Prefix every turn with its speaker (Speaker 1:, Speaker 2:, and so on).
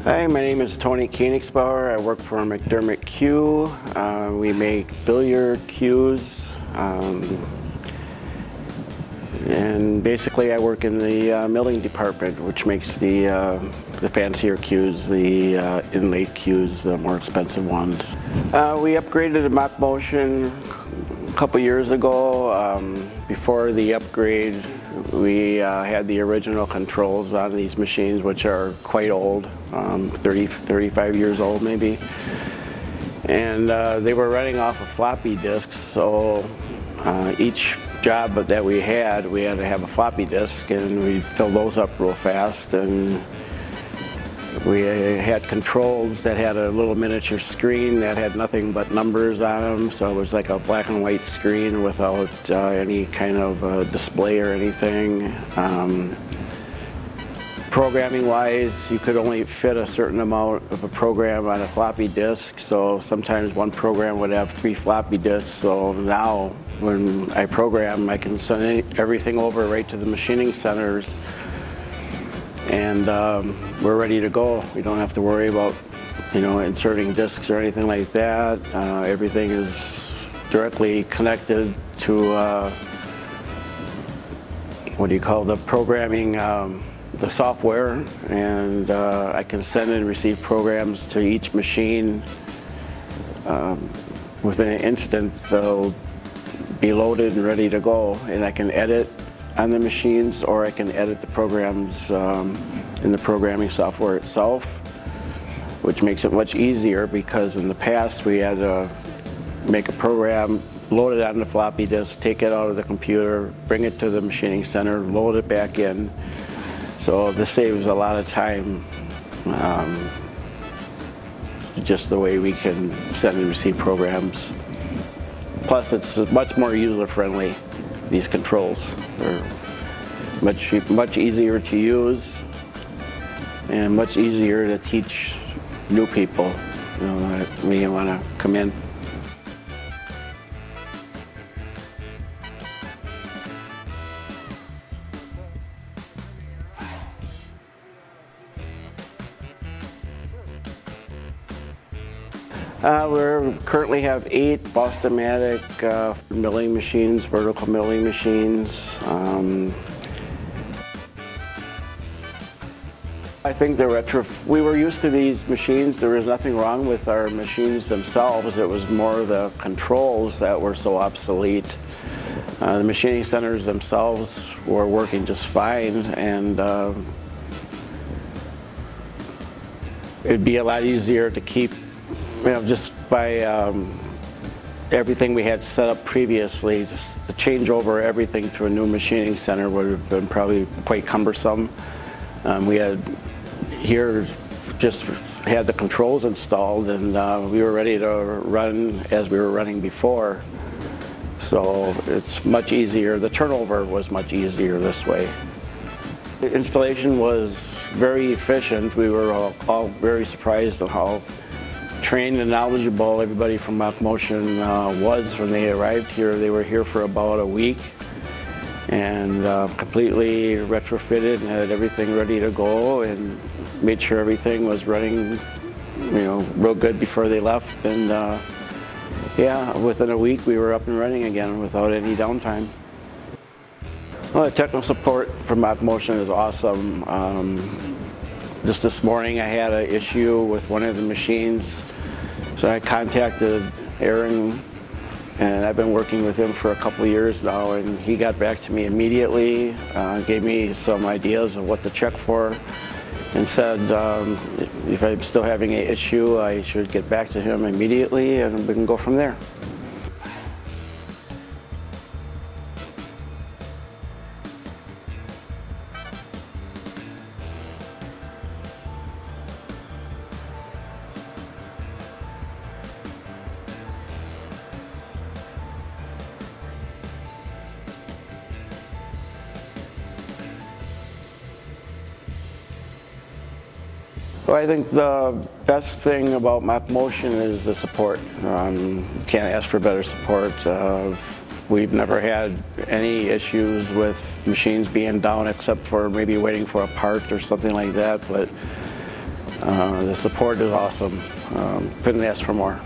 Speaker 1: Hi, my name is Tony Koenigsbauer. I work for McDermott Q. We make billiard cues, and basically I work in the milling department, which makes the fancier cues, the inlaid cues, the more expensive ones. We upgraded to MachMotion a couple years ago. Before the upgrade, we had the original controls on these machines, which are quite old, 35 years old maybe. And they were running off of floppy disks, so each job that we had to have a floppy disk, and we'd fill those up real fast. And we had controls that had a little miniature screen that had nothing but numbers on them, so it was like a black and white screen without any kind of display or anything. Programming wise, you could only fit a certain amount of a program on a floppy disk, so sometimes one program would have 3 floppy disks. So now when I program, I can send everything over right to the machining centers, and we're ready to go. We don't have to worry about, inserting disks or anything like that. Everything is directly connected to the programming, the software, and I can send and receive programs to each machine within an instant. They'll be loaded and ready to go, and I can edit on the machines, or I can edit the programs in the programming software itself, which makes it much easier, because in the past we had to make a program, load it on the floppy disk, take it out of the computer, bring it to the machining center, load it back in. So this saves a lot of time, just the way we can send and receive programs. Plus, it's much more user-friendly. These controls are much easier to use and much easier to teach new people when you want to come in. We currently have 8 Boston-matic milling machines, vertical milling machines. I think we were used to these machines. There was nothing wrong with our machines themselves. It was more the controls that were so obsolete. The machining centers themselves were working just fine, and it'd be a lot easier to keep, just by everything we had set up previously. Just to change over everything to a new machining center would have been probably quite cumbersome. We had just had the controls installed, and we were ready to run as we were running before. So it's much easier. The turnover was much easier this way. The installation was very efficient. We were all very surprised at how trained and knowledgeable everybody from MachMotion was when they arrived here. They were here for about a week, and completely retrofitted and had everything ready to go, and made sure everything was running, real good before they left. And yeah, within a week we were up and running again without any downtime. Well, the technical support from MachMotion is awesome. Just this morning I had an issue with one of the machines, so I contacted Aaron, and I've been working with him for a couple of years now, and he got back to me immediately, gave me some ideas of what to check for, and said if I'm still having an issue, I should get back to him immediately, and we can go from there. Well, I think the best thing about MachMotion is the support. Can't ask for better support. We've never had any issues with machines being down, except for maybe waiting for a part or something like that. But The support is awesome. Couldn't ask for more.